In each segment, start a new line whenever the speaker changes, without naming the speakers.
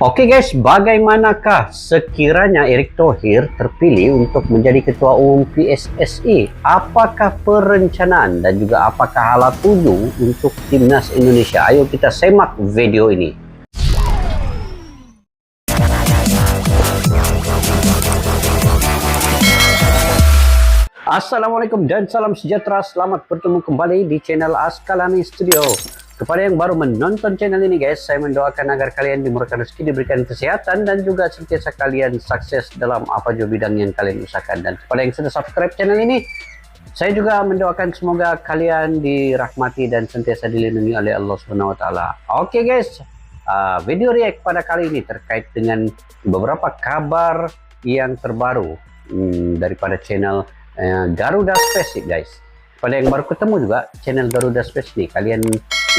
Oke guys, bagaimanakah sekiranya Erick Thohir terpilih untuk menjadi Ketua Umum PSSI? Apakah perencanaan dan juga apakah hala tuju untuk Timnas Indonesia? Ayo kita semak video ini. Assalamualaikum dan salam sejahtera. Selamat bertemu kembali di channel Askalani Studio. Kepada yang baru menonton channel ini guys, saya mendoakan agar kalian dimurahkan rezeki, diberikan kesehatan, dan juga sentiasa kalian sukses dalam apa juga bidang yang kalian usahakan. Dan kepada yang sudah subscribe channel ini, saya juga mendoakan semoga kalian dirahmati dan sentiasa dilindungi oleh Allah Subhanahu wa Ta'ala. Oke guys, video react pada kali ini terkait dengan beberapa kabar yang terbaru daripada channel Garuda Space guys. Pada yang baru ketemu juga channel Garuda Space nih, kalian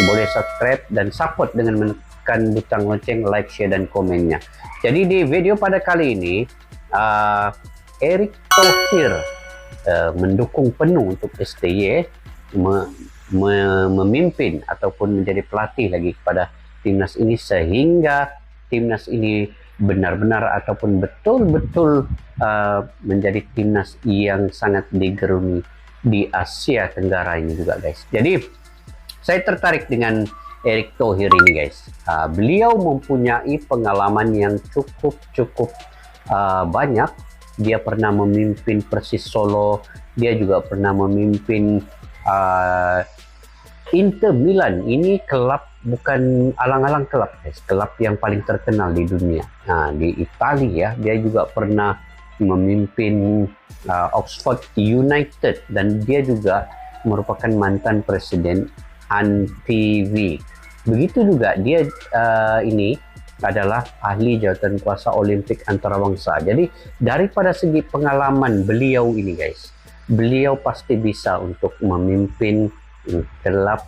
boleh subscribe dan support dengan menekan butang lonceng, like, share, dan komennya. Jadi di video pada kali ini Erick Thohir mendukung penuh untuk STY memimpin ataupun menjadi pelatih lagi kepada timnas ini, sehingga timnas ini benar-benar ataupun betul-betul menjadi timnas yang sangat digeruni di Asia Tenggara ini juga guys. Jadi saya tertarik dengan Erick Thohir ini guys. Beliau mempunyai pengalaman yang cukup banyak. Dia pernah memimpin Persis Solo, dia juga pernah memimpin Inter Milan. Ini klub bukan alang-alang klub guys, klub yang paling terkenal di dunia. Nah, di Italia dia juga pernah memimpin Oxford United, dan dia juga merupakan mantan presiden ANTV. Begitu juga dia ini adalah ahli jawatan kuasa Olimpik antarabangsa. Jadi daripada segi pengalaman beliau ini guys, beliau pasti bisa untuk memimpin klub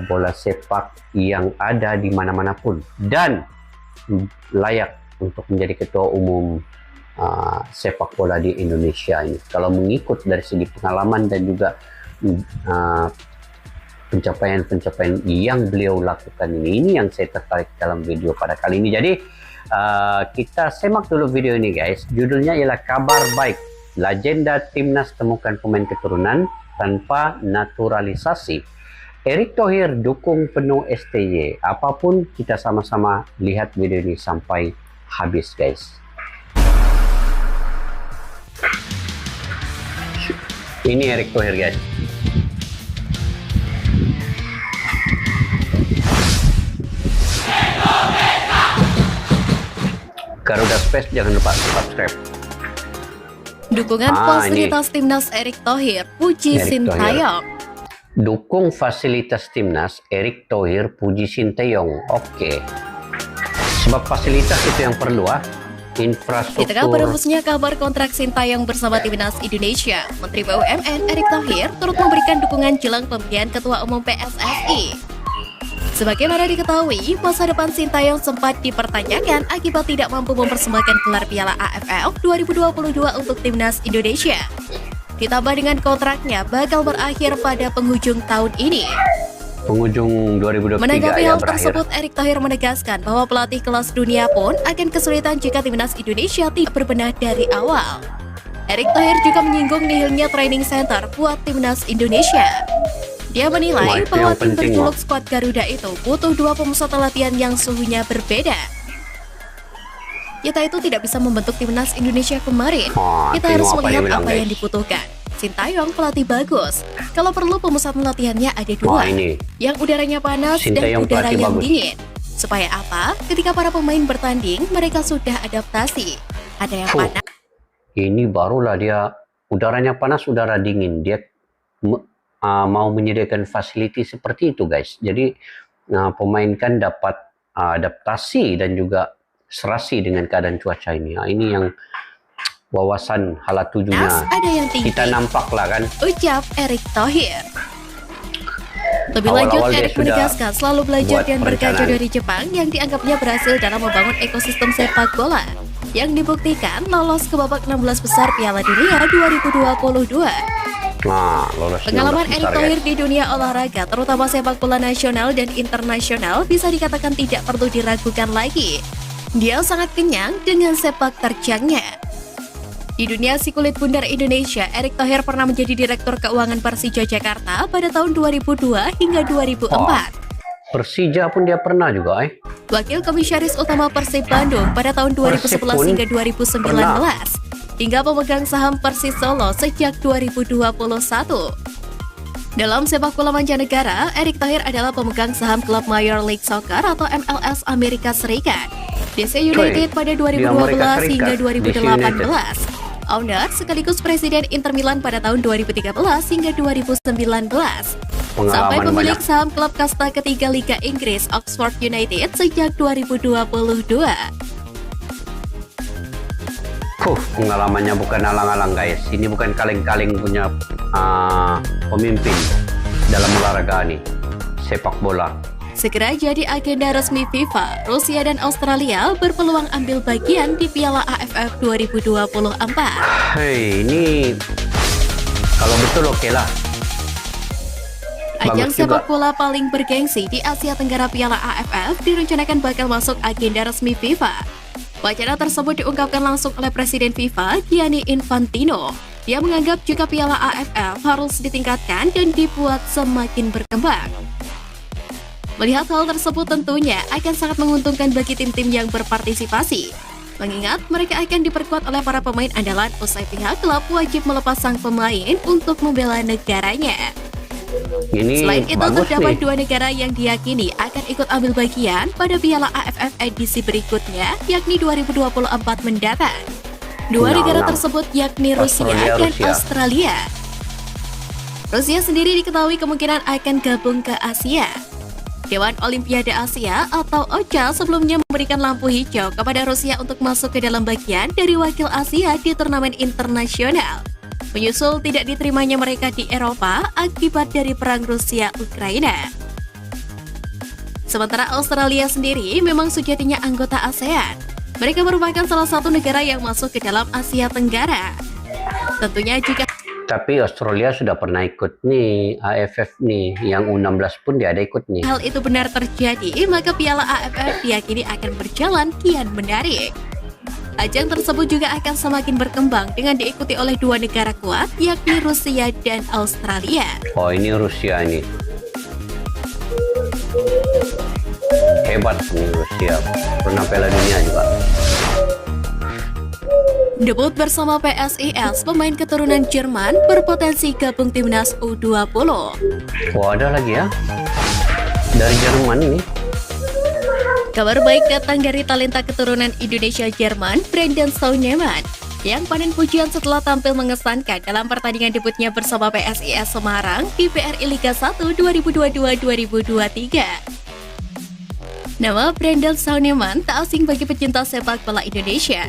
bola sepak yang ada di mana-mana pun, dan layak untuk menjadi ketua umum sepak bola di Indonesia ini. Kalau mengikut dari segi pengalaman dan juga pencapaian-pencapaian yang beliau lakukan ini yang saya tertarik dalam video pada kali ini. Jadi kita semak dulu video ini guys. Judulnya ialah Kabar Baik, Legenda Timnas Temukan Pemain Keturunan Tanpa Naturalisasi. Erick Thohir dukung penuh STY. Apapun, kita sama-sama lihat video ini sampai habis guys. Ini Erick Thohir guys. Garuda Space, jangan lupa subscribe.
Dukungan fasilitas Timnas Erick Thohir, Puji Sintayong.
Dukung fasilitas Timnas Erick Thohir, Puji Sintayong. Oke. Sebab fasilitas itu yang perlu infrastruktur.
Di tengah berembusnya kabar kontrak Sintayong bersama Timnas Indonesia, Menteri BUMN Erick Thohir turut memberikan dukungan jelang pemilihan Ketua Umum PSSI. Sebagaimana diketahui, masa depan Sintayong sempat dipertanyakan akibat tidak mampu mempersembahkan gelar Piala AFF 2022 untuk Timnas Indonesia. Ditambah dengan kontraknya bakal berakhir pada penghujung tahun ini.
Penghujung 2023
menanggapi hal
berakhir.
tersebut, Erick Thohir menegaskan bahwa pelatih kelas dunia pun akan kesulitan jika Timnas Indonesia tidak berbenah dari awal. Erick Thohir juga menyinggung nihilnya training center buat Timnas Indonesia. Dia menilai bahwa tim berjuluk skuad Garuda itu butuh dua pemusat latihan yang suhunya berbeda. Kita itu tidak bisa membentuk Timnas Indonesia kemarin. Kita harus melihat apa yang dibutuhkan. Sintayong pelatih bagus. Kalau perlu pemusat latihannya ada dua, yang udaranya panas dan udara yang dingin. Supaya apa? Ketika para pemain bertanding, mereka sudah adaptasi. Ada yang panas.
Ini barulah dia udaranya panas, udara dingin. Dia mau menyediakan fasiliti seperti itu guys. Jadi pemain kan dapat adaptasi dan juga serasi dengan keadaan cuaca ini. Ini yang wawasan hala tujunya kita nampak lah kan,
ucap Erick Thohir. Lebih lanjut, Erick menegaskan selalu belajar dan berkaca dari Jepang yang dianggapnya berhasil dalam membangun ekosistem sepak bola yang dibuktikan lolos ke babak 16 besar Piala Dunia 2022. Pengalaman Erick Thohir di dunia olahraga, terutama sepak bola nasional dan internasional, bisa dikatakan tidak perlu diragukan lagi. Dia sangat kenyang dengan sepak terjangnya. Di dunia si kulit bundar Indonesia, Erick Thohir pernah menjadi Direktur Keuangan Persija Jakarta pada tahun 2002 hingga 2004.
Persija pun dia pernah juga,
Wakil Komisaris Utama Persib Bandung pada tahun 2011 hingga 2019, hingga pemegang saham Persis Solo sejak 2021. Dalam sepak bola mancanegara, Erick Thohir adalah pemegang saham klub Major League Soccer atau MLS Amerika Serikat, DC United pada 2012 hingga 2018. Owner sekaligus Presiden Inter Milan pada tahun 2013 hingga 2019. Sampai pemilik saham klub kasta ketiga Liga Inggris Oxford United sejak 2022.
Pengalamannya bukan alang-alang guys. Ini bukan kaleng-kaleng punya pemimpin dalam olahraga nih, sepak bola.
Segera jadi agenda resmi FIFA, Rusia dan Australia berpeluang ambil bagian di Piala AFF 2024.
Hei, ini kalau betul oke lah.
Ajang sepak bola paling bergengsi di Asia Tenggara Piala AFF direncanakan bakal masuk agenda resmi FIFA. Wacana tersebut diungkapkan langsung oleh Presiden FIFA, Gianni Infantino. Dia menganggap jika Piala AFF harus ditingkatkan dan dibuat semakin berkembang. Melihat hal tersebut tentunya akan sangat menguntungkan bagi tim-tim yang berpartisipasi. Mengingat mereka akan diperkuat oleh para pemain andalan usai pihak klub wajib melepas sang pemain untuk membela negaranya. Selain itu terdapat dua negara yang diyakini akan ikut ambil bagian pada Piala AFF edisi berikutnya, yakni 2024 mendatang. Dua negara tersebut yakni Rusia dan Australia. Rusia sendiri diketahui kemungkinan akan gabung ke Asia. Dewan Olimpiade Asia atau OCHA sebelumnya memberikan lampu hijau kepada Rusia untuk masuk ke dalam bagian dari wakil Asia di turnamen internasional, menyusul tidak diterimanya mereka di Eropa akibat dari perang Rusia-Ukraina. Sementara Australia sendiri memang sejatinya anggota ASEAN. Mereka merupakan salah satu negara yang masuk ke dalam Asia Tenggara. Tentunya jika
tapi Australia sudah pernah ikut nih AFF nih, yang U16 pun dia ada ikut nih.
Hal itu benar terjadi, maka Piala AFF diyakini akan berjalan kian menarik. Ajang tersebut juga akan semakin berkembang dengan diikuti oleh dua negara kuat, yakni Rusia dan Australia.
Oh, ini Rusia ini. Hebat nih Rusia, pernah Piala Dunia juga.
Debut bersama PSIS, pemain keturunan Jerman berpotensi gabung timnas U20.
Oh, ada lagi ya? Dari Jerman ini.
Kabar baik datang dari talenta keturunan Indonesia Jerman, Brandon Sauneman, yang panen pujian setelah tampil mengesankan dalam pertandingan debutnya bersama PSIS Semarang di BRI Liga 1 2022-2023. Nama Brandon Sauneman tak asing bagi pecinta sepak bola Indonesia,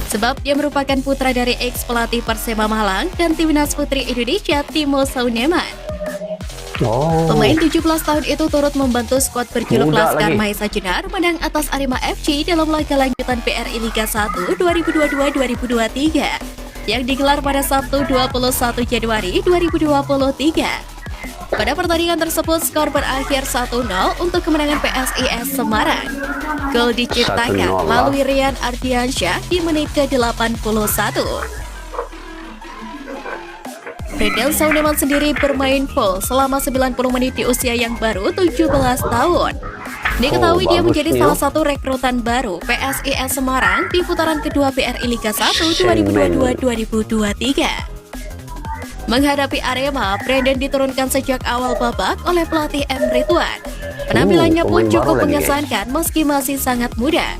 sebab dia merupakan putra dari ex-pelatih Persema Malang dan timnas putri Indonesia Timo Sauneman. Pemain 17 tahun itu turut membantu skuad berjuluk Laskar Mahesa Jenar menang atas Arema FC dalam laga lanjutan BRI Liga 1 2022-2023 yang digelar pada Sabtu 21 Januari 2023. Pada pertandingan tersebut, skor berakhir 1-0 untuk kemenangan PSIS Semarang. Gol diciptakan melalui Rian Ardiansyah di menit ke-81. Brandon Sauneman sendiri bermain full selama 90 menit di usia yang baru 17 tahun. Diketahui dia menjadi salah satu rekrutan baru PSIS Semarang di putaran kedua BRI Liga 1 2022-2023. Menghadapi Arema, Brandon diturunkan sejak awal babak oleh pelatih M. Ridwan. Penampilannya pun cukup mengesankan meski masih sangat muda.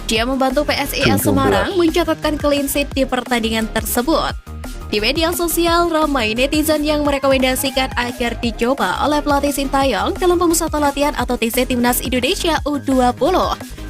Dia membantu PSIS Semarang mencatatkan clean sheet di pertandingan tersebut. Di media sosial ramai netizen yang merekomendasikan agar dicoba oleh pelatih Sintayong dalam pemusatan latihan atau TC Timnas Indonesia U20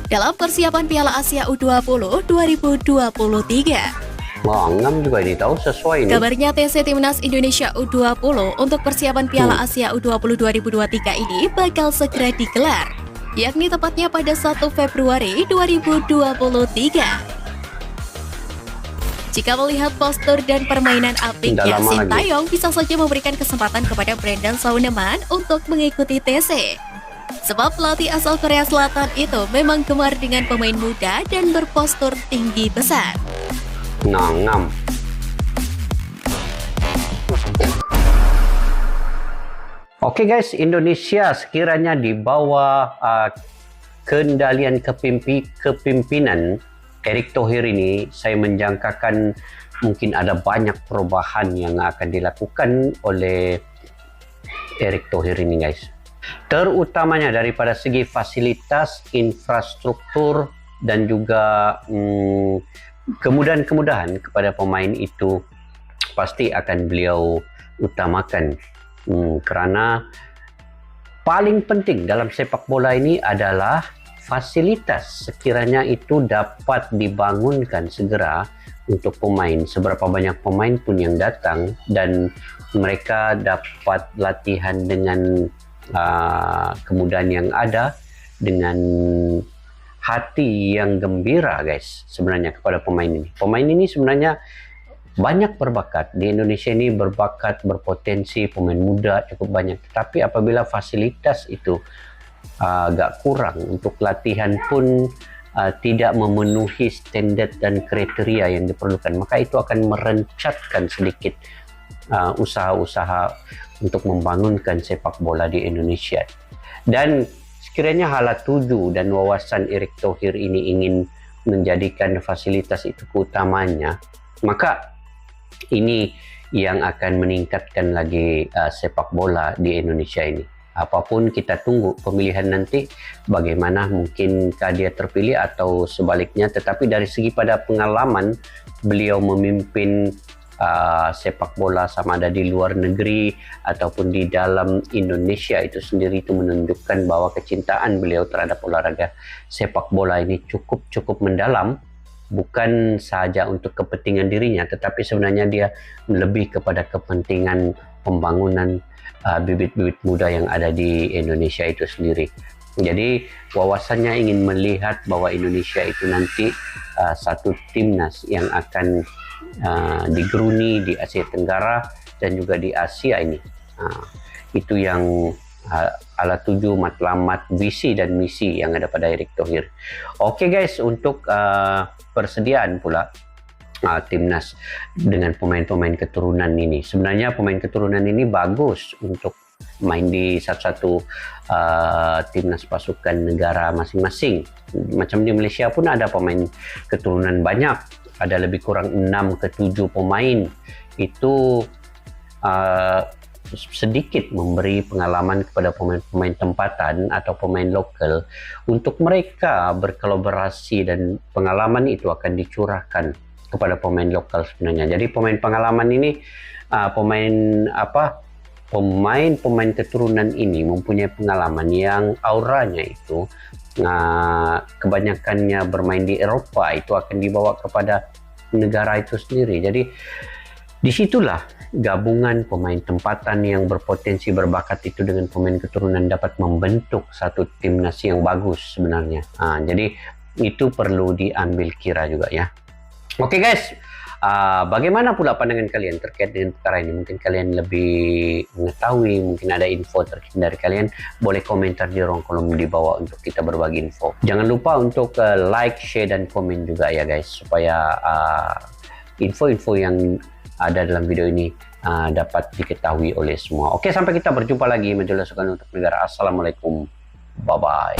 dalam persiapan Piala Asia U20 2023.
Wah, Ngam juga ini tahu sesuai nih.
Kabarnya TC Timnas Indonesia U20 untuk persiapan Piala Asia U20 2023 ini bakal segera digelar, yakni tepatnya pada 1 Februari 2023. Jika melihat postur dan permainan apiknya, Sintayong bisa saja memberikan kesempatan kepada Brandon Sauneman untuk mengikuti TC. Sebab pelatih asal Korea Selatan itu memang gemar dengan pemain muda dan berpostur tinggi besar.
Ngam. Oke guys, Indonesia sekiranya di bawah kendalian kepimpinan Erick Thohir ini, saya menjangkakan mungkin ada banyak perubahan yang akan dilakukan oleh Erick Thohir ini guys. Terutamanya daripada segi fasilitas, infrastruktur dan juga kemudahan-kemudahan kepada pemain itu pasti akan beliau utamakan. Kerana paling penting dalam sepak bola ini adalah fasilitas, sekiranya itu dapat dibangunkan segera untuk pemain. Seberapa banyak pemain pun yang datang dan mereka dapat latihan dengan kemudahan yang ada, dengan hati yang gembira guys sebenarnya kepada pemain ini. Pemain ini sebenarnya banyak berbakat. Di Indonesia ini berbakat, berpotensi, pemain muda cukup banyak. Tetapi apabila fasilitas itu agak kurang, untuk latihan pun tidak memenuhi standard dan kriteria yang diperlukan, maka itu akan merencatkan sedikit usaha-usaha untuk membangunkan sepak bola di Indonesia. Dan sekiranya hala tuju dan wawasan Erick Thohir ini ingin menjadikan fasilitas itu keutamanya, maka ini yang akan meningkatkan lagi sepak bola di Indonesia ini. Apapun kita tunggu pemilihan nanti, bagaimana mungkinkah dia terpilih atau sebaliknya. Tetapi dari segi pada pengalaman beliau memimpin sepak bola, sama ada di luar negeri ataupun di dalam Indonesia, itu sendiri itu menunjukkan bahwa kecintaan beliau terhadap olahraga sepak bola ini cukup mendalam. Bukan saja untuk kepentingan dirinya, tetapi sebenarnya dia lebih kepada kepentingan pembangunan bibit-bibit muda yang ada di Indonesia itu sendiri. Jadi wawasannya ingin melihat bahwa Indonesia itu nanti satu timnas yang akan digeruni di Asia Tenggara dan juga di Asia ini. Itu yang ala tuju, matlamat, visi dan misi yang ada pada Erick Thohir. Oke guys, untuk persediaan pula timnas dengan pemain-pemain keturunan ini. Sebenarnya pemain keturunan ini bagus untuk main di satu-satu timnas pasukan negara masing-masing. Macam di Malaysia pun ada pemain keturunan banyak. Ada lebih kurang 6 ke 7 pemain. Itu sedikit memberi pengalaman kepada pemain-pemain tempatan atau pemain lokal untuk mereka berkolaborasi, dan pengalaman itu akan dicurahkan kepada pemain lokal sebenarnya. Jadi pemain pengalaman ini pemain keturunan ini mempunyai pengalaman yang auranya itu kebanyakannya bermain di Eropa, itu akan dibawa kepada negara itu sendiri. Jadi disitulah gabungan pemain tempatan yang berpotensi berbakat itu dengan pemain keturunan dapat membentuk satu timnas yang bagus sebenarnya. Jadi itu perlu diambil kira juga ya. Oke guys, bagaimana pula pandangan kalian terkait dengan perkara ini? Mungkin kalian lebih mengetahui, mungkin ada info terkini dari kalian, boleh komentar di ruang kolom di bawah untuk kita berbagi info. Jangan lupa untuk like, share, dan komen juga ya guys, supaya info-info yang ada dalam video ini dapat diketahui oleh semua. Oke, sampai kita berjumpa lagi. Majulah Sukan untuk negara. Assalamualaikum. Bye-bye.